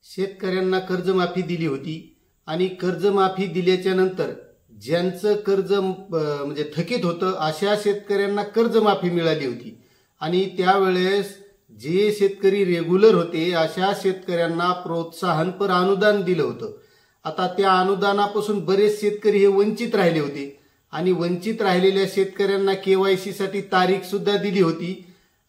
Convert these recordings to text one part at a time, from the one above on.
शेतकऱ्यांना कर्जमाफी दिली होती आणि कर्जमाफी दिल्याच्या नंतर ज्यांचं कर्ज म्हणजे थकीत होतं अशा शेतकऱ्यांना कर्जमाफी मिळाली होती आणि त्यावेळेस जे शेतकरी रेग्युलर होते अशा शेतकऱ्यांना प्रोत्साहनपर अनुदान दिलं होतं। आता त्या अनुदानापासून बरेच शेतकरी हे वंचित राहिले होते आणि वंचित राहिलेल्या शेतकऱ्यांना केवायसी साठी तारीख सुद्धा दिली होती।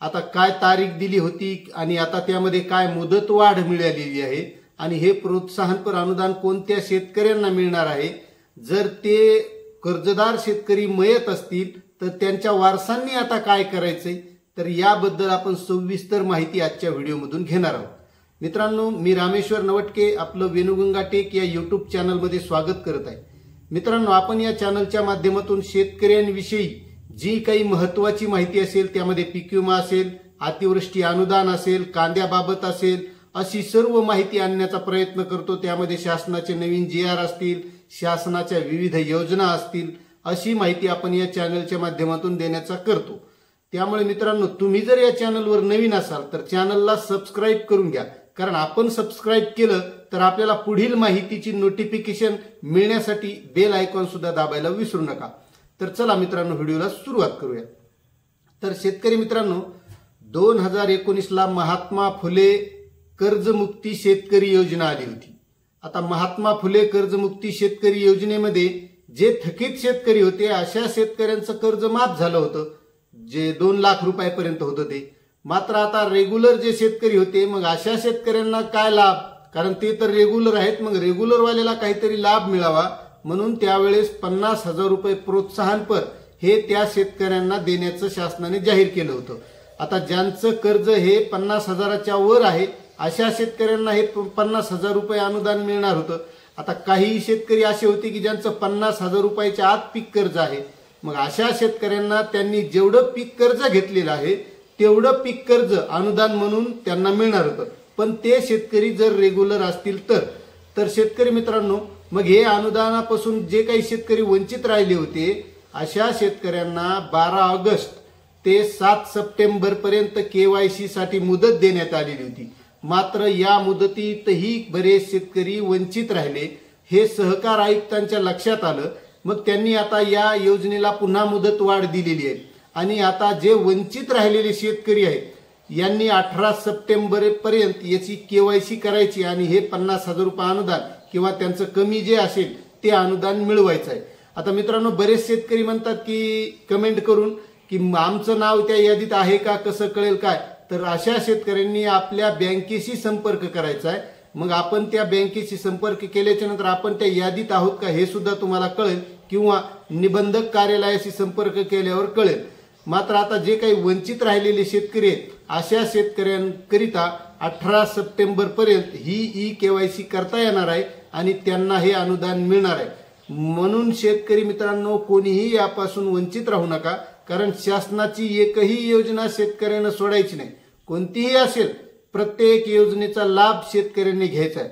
आता काय तारीख दिली होती आणि आता त्यामध्ये काय मुदतवाढ मिळालेली आहे आणि हे प्रोत्साहनपर अनुदान कोणत्या शेतकऱ्यांना मिळणार आहे, जर ते कर्जदार शेतकरी मयत असतील तर त्यांच्या वारसांनी आता काय करायचंय, तर याबद्दल आपण सविस्तर माहिती आजच्या व्हिडिओमधून घेणार आहोत। मित्रांनो, मी रामेश्वर नवटके आपलं वेणुगंगा टेक या यूट्यूब चॅनलमध्ये स्वागत करत आहे। मित्रांनो, आपण या चॅनलच्या माध्यमातून शेतकऱ्यांविषयी जी काही महत्त्वाची माहिती असेल, त्यामध्ये पीक विमा असेल, अतिवृष्टी अनुदान असेल, कांद्याबाबत असेल, अशी सर्व माहिती आणण्याचा प्रयत्न करतो। त्यामध्ये शासनाचे नवीन GR असतील, शासनाच्या विविध योजना असतील, अशी माहिती आपण या चॅनलच्या माध्यमातून देण्याचा करतो। त्यामुळे मित्रांनो, तुम्ही जर या चॅनलवर नवीन असाल तर चॅनलला सबस्क्राइब करून घ्या, कारण आपण सबस्क्राइब केलं तर आपल्याला पुढील माहितीची नोटिफिकेशन मिळण्यासाठी बेल आयकॉन सुद्धा दाबायला विसरू नका। तर चला मित्रांनो, व्हिडिओला सुरुवात करूया। तर शेतकरी मित्रांनो, 2019 ला महात्मा फुले कर्जमुक्ती शेतकरी योजना आली होती। आता महात्मा फुले कर्जमुक्ती शेतकरी योजनेमध्ये जे थकीत शेतकरी होते अशा शेतकऱ्यांचं कर्ज माफ झालं होतं, जे 2 लाख रुपयापर्यंत होतं ते। मात्र आता रेग्युलर जे शेतकरी होते, मग अशा शेतकऱ्यांना काय लाभ, कारण ते तर रेग्युलर आहेत, मग रेग्युलर वाल्याला काहीतरी लाभ मिळावा म्हणून त्यावेळेस 50,000 रुपये प्रोत्साहनपर हे त्या शेतकऱ्यांना देण्याचं शासनाने जाहीर केलं होतं। आता ज्यांचं कर्ज हे 50,000च्या वर आहे अशा शेतकऱ्यांना हे 50,000 रुपये अनुदान मिळणार होतं। आता काही शेतकरी असे होते की ज्यांचं 50,000 रुपयाच्या आत पीक कर्ज आहे, मग अशा शेतकऱ्यांना त्यांनी जेवढं पीक कर्ज घेतलेलं आहे तेवढं पीक कर्ज अनुदान म्हणून त्यांना मिळणार होतं। पण ते शेतकरी जर रेग्युलर असतील तर शेतकरी मित्रांनो, मग हे अनुदानापासून जे काही शेतकरी वंचित राहिले होते अशा शेतकऱ्यांना 12 ऑगस्ट ते 7 सप्टेंबर पर्यंत KYC साठी मुदत देण्यात आलेली होती। मात्र या मुदतीतही बरेच शेतकरी वंचित राहिले, हे सहकार आयुक्तांच्या लक्षात आलं। मग त्यांनी आता या योजनेला पुन्हा मुदतवाढ दिलेली आहे आणि आता जे वंचित राहिलेले शेतकरी आहेत यांनी 18 सप्टेंबर पर्यंत याची KYC करायची आणि हे 50,000 रुपये अनुदान किंवा त्यांचं कमी जे असेल ते अनुदान मिळवायचं आहे। आता मित्रांनो, बरेच शेतकरी म्हणतात की कमेंट करून की आमचं नाव त्या यादीत आहे का, कसं कळेल काय, तर अशा शेतकऱ्यांनी आपल्या बँकेशी संपर्क करायचा आहे। मग आपण त्या बँकेशी संपर्क केल्याच्या नंतर आपण त्या यादीत आहोत का हे सुद्धा तुम्हाला कळेल किंवा निबंधक कार्यालयाशी संपर्क केल्यावर कळेल। मात्र आता जे काही वंचित राहिलेले शेतकरी आहेत अशा शेतकऱ्यांकरिता 18 सप्टेंबर पर्यंत ही KYC करता येणार आहे आणि त्यांना हे अनुदान मिळणार आहे। म्हणून शेतकरी मित्रांनो, कोणीही यापासून वंचित राहू नका, कारण शासनाची एकही योजना शेतकऱ्यांना सोडायची नाही। कोणतीही असेल, प्रत्येक योजनेचा लाभ शेतकऱ्यांनी घ्यायचा आहे।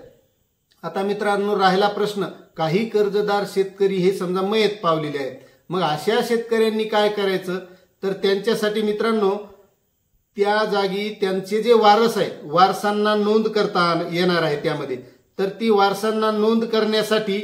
आता मित्रांनो, राहिला प्रश्न, काही कर्जदार शेतकरी हे समजा मयत पावलेले आहेत, मग अशा शेतकऱ्यांनी काय करायचं, तर त्यांच्यासाठी मित्रांनो त्या जागी त्यांचे जे वारस आहे वारसांना नोंद करता येणार आहे त्यामध्ये। तर ती वारसांना नोंद करण्यासाठी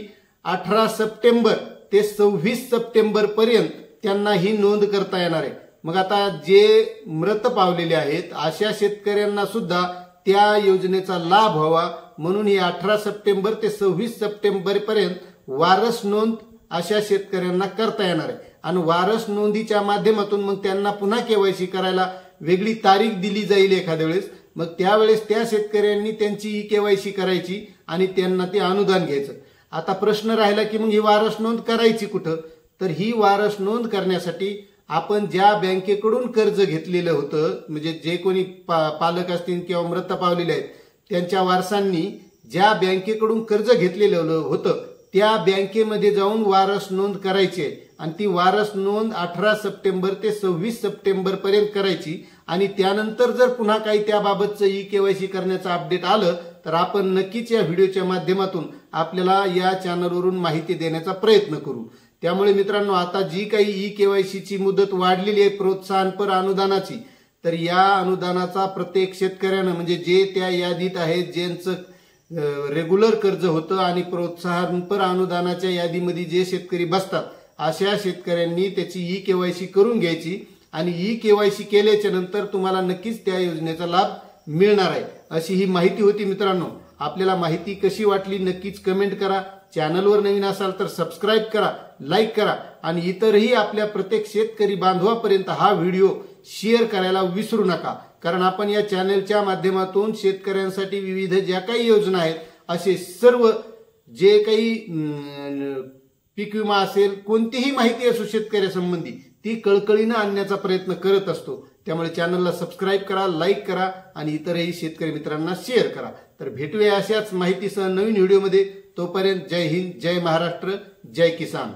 18 सप्टेंबर ते 26 सप्टेंबर पर्यंत त्यांना ही नोंद करता येणार आहे। मग आता जे मृत पावलेले आहेत अशा शेतकऱ्यांना सुद्धा त्या योजनेचा लाभ व्हावा म्हणून ही 18 सप्टेंबर ते 26 सप्टेंबर पर्यंत वारस नोंद अशा शेतकऱ्यांना करता येणार आहे आणि वारस नोंदीच्या माध्यमातून मग त्यांना पुन्हा KYC करायला वेगळी तारीख दिली जाईल एखाद्या वेळेस। मग त्यावेळेस त्या शेतकऱ्यांनी त्यांची KYC करायची आणि त्यांना ते अनुदान घ्यायचं। आता प्रश्न राहिला की मग ही वारस नोंद करायची कुठं, तर ही वारस नोंद करण्यासाठी आपण ज्या बँकेकडून कर्ज घेतलेलं होतं, म्हणजे जे कोणी पालक असतील किंवा मृत पावलेले आहेत त्यांच्या वारसांनी ज्या बँकेकडून कर्ज घेतलेलं होतं त्या बँकेमध्ये जाऊन वारस नोंद करायची आहे आणि ती वारस नोंद 18 सप्टेंबर ते 26 सप्टेंबर पर्यंत करायची आणि त्यानंतर जर पुन्हा काही त्याबाबतचं KYC करण्याचं अपडेट आलं तर आपण नक्कीच या व्हिडिओच्या माध्यमातून आपल्याला या चॅनलवरून माहिती देण्याचा प्रयत्न करू। त्यामुळे मित्रांनो, आता जी काही KYC ची मुदत वाढलेली आहे प्रोत्साहनपर अनुदानाची, तर या अनुदानाचा प्रत्येक शेतकऱ्यानं म्हणजे जे त्या यादीत आहेत ज्यांचं रेग्युलर कर्ज होतं आणि प्रोत्साहनपर अनुदानाच्या यादीमध्ये जे शेतकरी बसतात अशा शेतकऱ्यांनी त्याची ई-केवायसी करून घ्यायची आणि ई-केवायसी केल्याच्या नंतर तुम्हाला नक्कीच त्या योजनेचा लाभ मिळणार आहे, अशी ही माहिती होती मित्रांनो. आपल्याला माहिती कशी वाटली नक्कीच कमेंट करा. चॅनलवर नवीन असाल तर सबस्क्राईब करा, लाईक करा आणि इतरही आपल्या प्रत्येक शेतकरी बांधवापर्यंत हा व्हिडिओ शेअर करायला विसरू नका. कारण आपण या चॅनलच्या माध्यमातून शेतकऱ्यांसाठी विविध ज्या काही योजना आहेत असे सर्व जे काही पीक विमा असेल कोणतीही माहिती असो शेतकऱ्यासंबंधी ती कळकळीनं आणण्याचा प्रयत्न करत असतो. त्यामुळे चॅनलला सबस्क्राईब करा, लाईक करा आणि इतरही शेतकरी मित्रांना शेअर करा. तर भेटूया अशाच माहितीसह नवीन व्हिडिओमध्ये. तोपर्यंत जय हिंद, जय महाराष्ट्र, जय किसान.